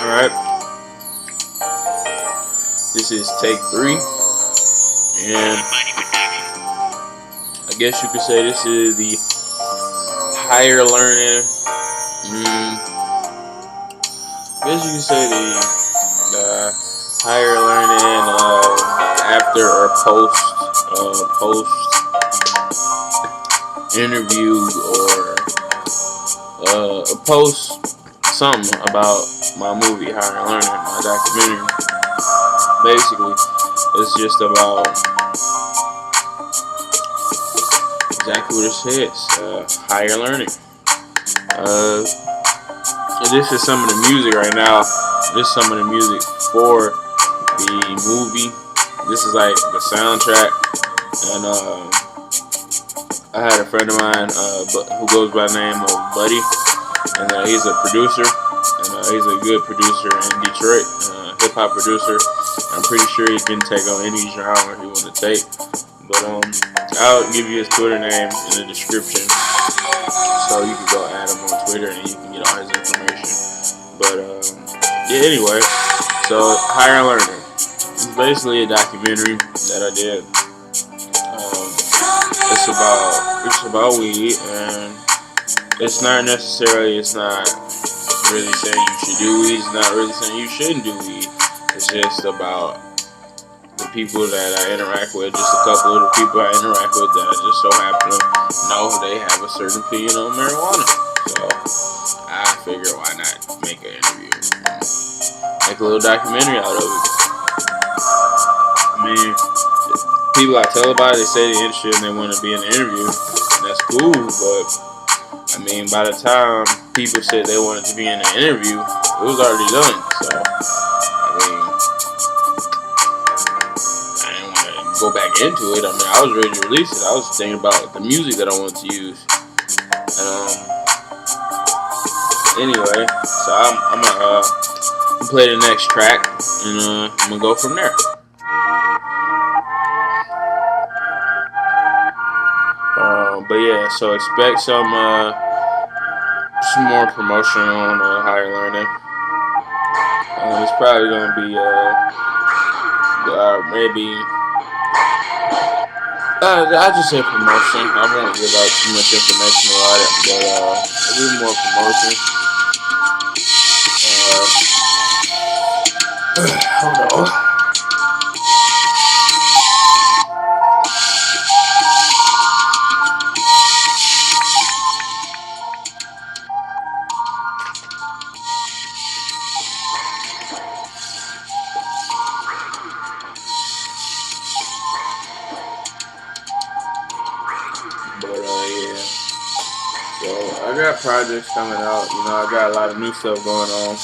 Alright, this is take 3, and I guess you could say this is the higher learning. I guess you could say the higher learning after or post interview or a post something about my movie Higher Learning, my documentary. Basically, it's just about exactly what it says, higher learning. This is some of the music right now. This is some of the music for the movie. This is like the soundtrack, and I had a friend of mine who goes by the name of Buddy, and he's a producer, and he's a good producer in Detroit, hip hop producer. I'm pretty sure he can take on any genre he want to take. But I'll give you his Twitter name in the description, so you can go add him on Twitter and you can get all his information. But yeah, anyway, so Higher Learning. It's basically a documentary that I did. It's about weed, and it's not really saying you should do weed. It's not really saying you shouldn't do weed. It's just about the people that I interact with, just a couple of the people I interact with that I just so happen to know they have a certain opinion on marijuana. So I figure why not make an interview, make a little documentary out of it. I mean, people I tell about it, they say they're interested and they want to be in the interview, and that's cool, but I mean, by the time people said they wanted to be in the interview, it was already done. So I mean, I didn't want to go back into it. I mean, I was ready to release it. I was thinking about the music that I wanted to use. And anyway, so I'm gonna play the next track, and I'm gonna go from there. But yeah, so expect some more promotion on Higher Learning. It's probably gonna be maybe I just say promotion. I won't give out too much information about it, but it'll be more promotion. Hold on. But yeah. So I got projects coming out. You know, I got a lot of new stuff going on.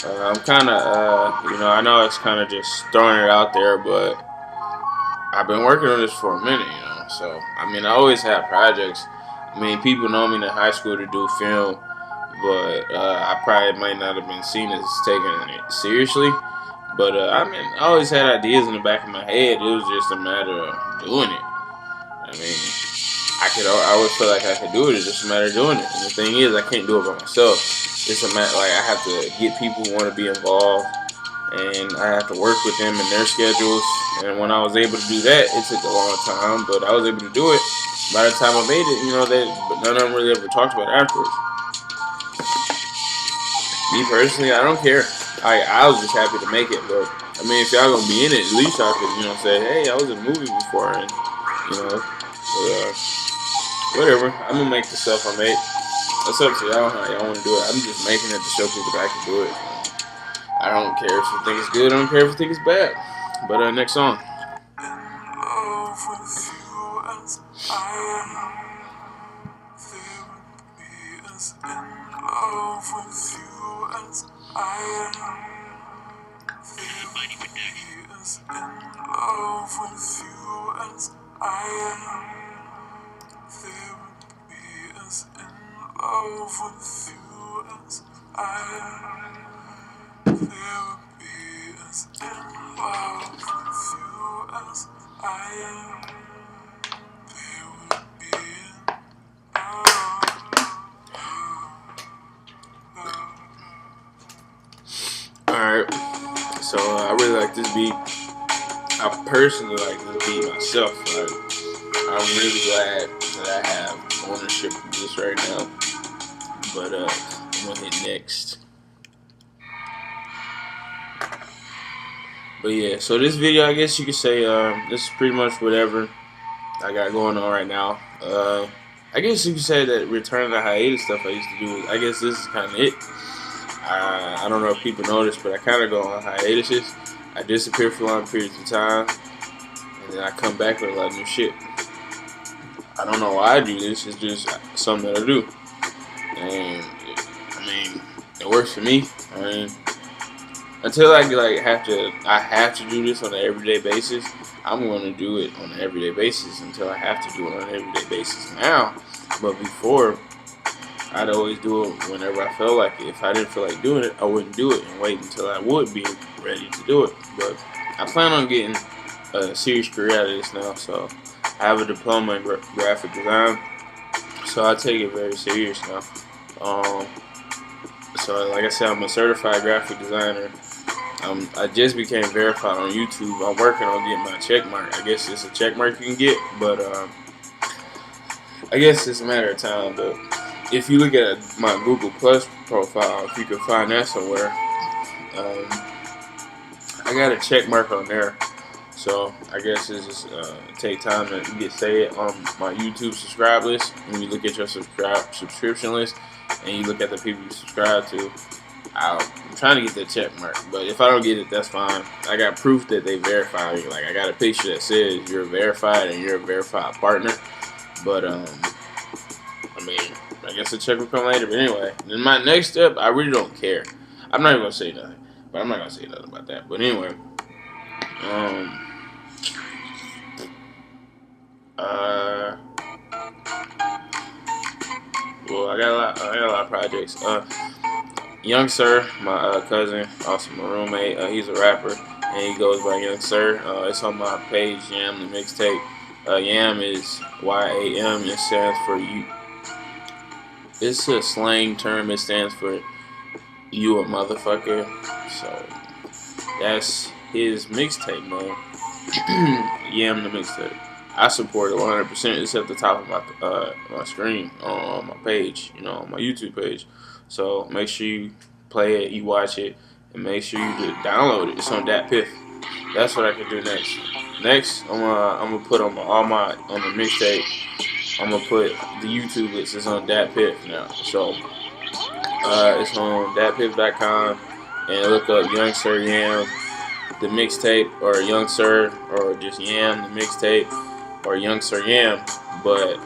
I'm kind of, I know it's kind of just throwing it out there, but I've been working on this for a minute, So, I mean, I always have projects. I mean, people know me in high school to do film, but I probably might not have been seen as taking it seriously. But, I mean, I always had ideas in the back of my head. It was just a matter of doing it. I mean, I always feel like I could do it. It's just a matter of doing it. And the thing is, I can't do it by myself. It's a matter, like, I have to get people who want to be involved, and I have to work with them in their schedules. And when I was able to do that, it took a long time, but I was able to do it. By the time I made it, but none of them really ever talked about it afterwards. Me personally, I don't care. I was just happy to make it, but I mean, if y'all gonna be in it, at least y'all could, say, hey, I was in a movie before, and whatever. I'm gonna make the stuff I make. That's up to y'all how y'all want to do it. I'm just making it to show people that I can do it. I don't care if you think it's good. I don't care if you think it's bad. But next song. So I really like this beat. I personally like this beat myself. Like, I'm really glad that I have ownership of this right now. But I'm gonna hit next. But yeah, so this video, I guess you could say, this is pretty much whatever I got going on right now. I guess you could say that return to the hiatus stuff I used to do. I guess this is kind of it. I don't know if people notice, but I kind of go on hiatuses. I disappear for long periods of time, and then I come back with a lot of new shit. I don't know why I do this. It's just something that I do, and I mean, it works for me. I mean, until I have to do this on an everyday basis. I'm going to do it on an everyday basis until I have to do it on an everyday basis now. But before, I'd always do it whenever I felt like it. If I didn't feel like doing it, I wouldn't do it and wait until I would be ready to do it. But I plan on getting a serious career out of this now. So I have a diploma in graphic design, so I take it very serious now. So like I said, I'm a certified graphic designer. I just became verified on YouTube. I'm working on getting my check mark. I guess it's a check mark you can get, but I guess it's a matter of time. But if you look at my Google Plus profile, if you can find that somewhere, I got a check mark on there. So I guess it's just take time to get saved on my YouTube subscribe list. When you look at your subscription list and you look at the people you subscribe to, I'm trying to get that check mark, but if I don't get it, that's fine. I got proof that they verified me. Like, I got a picture that says you're verified and you're a verified partner. But I mean, I guess the check will come later. But anyway, then my next step, I really don't care. I'm not even gonna say nothing, but I'm not gonna say nothing about that. But anyway, well, I got a lot of projects. Young Sir, my cousin, also my roommate, he's a rapper, and he goes by Young Sir. It's on my page, Yam the Mixtape. Yam is Y-A-M. It stands for you. It's a slang term. It stands for you a motherfucker. So that's his mixtape, man. Yam the Mixtape. I support it 100%. It's at the top of my screen on my page, on my YouTube page. So make sure you play it, you watch it, and make sure you just download it. It's on DatPiff. That's what I can do next. Next, I'm gonna put on the mixtape. I'm gonna put the YouTube list. It's on DatPiff now. So it's on DatPiff.com, and look up Young Sir Yam the Mixtape, or Young Sir, or just Yam the Mixtape, or Young Sir Yam. But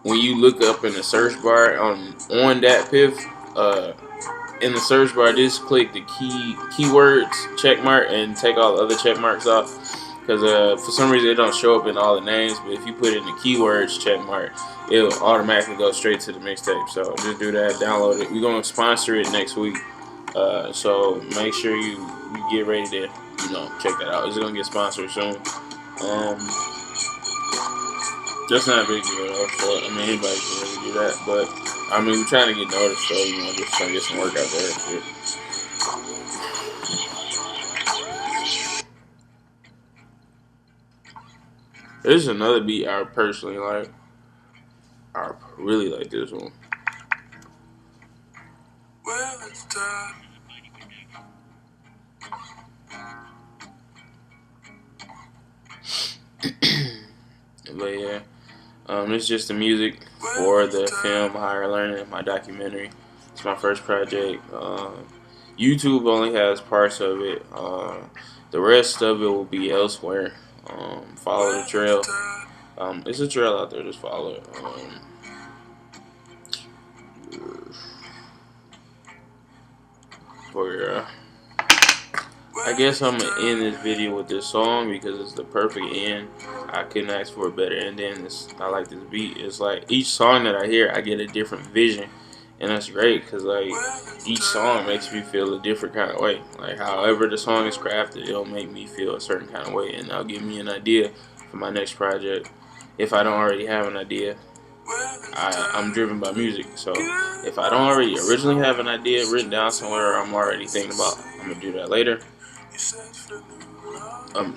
when you look up in the search bar on DatPiff, in the search bar, just click the keywords checkmark and take all the other check marks off, because for some reason it don't show up in all the names. But if you put in the keywords checkmark, it'll automatically go straight to the mixtape. So just do that, download it. We're gonna sponsor it next week, so make sure you get ready to check that out. It's gonna get sponsored soon. That's not a big deal though. So anybody can really do that, but we're trying to get noticed, so just trying to get some work out there and shit. There's another beat I personally like. I really like this one. Well, it's time. But yeah, it's just the music for the film Higher Learning, my documentary. It's my first project. YouTube only has parts of it. The rest of it will be elsewhere. Follow the trail. It's a trail out there. Just follow it. I guess I'm gonna end this video with this song because it's the perfect end. I couldn't ask for a better ending. I like this beat. It's like each song that I hear, I get a different vision, and that's great because like each song makes me feel a different kind of way. Like however the song is crafted, it'll make me feel a certain kind of way, and that'll give me an idea for my next project. If I don't already have an idea, I'm driven by music. So if I don't already originally have an idea written down somewhere, I'm already thinking about I'm gonna do that later.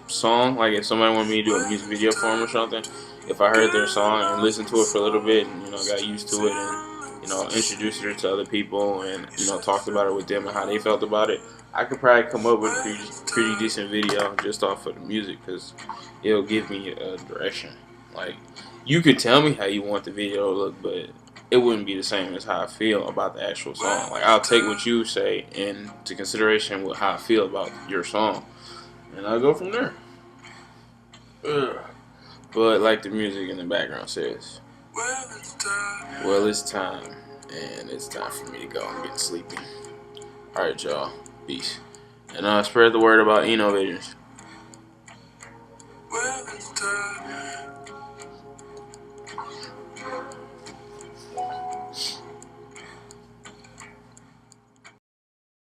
song, like if somebody wanted me to do a music video for them or something, if I heard their song and listened to it for a little bit and got used to it and introduced it to other people and talked about it with them and how they felt about it, I could probably come up with a pretty decent video just off of the music, because it'll give me a direction. Like, you could tell me how you want the video to look, but it wouldn't be the same as how I feel about the actual song. Like, I'll take what you say into consideration with how I feel about your song, and I'll go from there. Ugh. But like the music in the background says, well, it's time, and it's time for me to go. I'm getting sleepy. Alright, y'all. Peace. And spread the word about Enovisions. Well, it's time.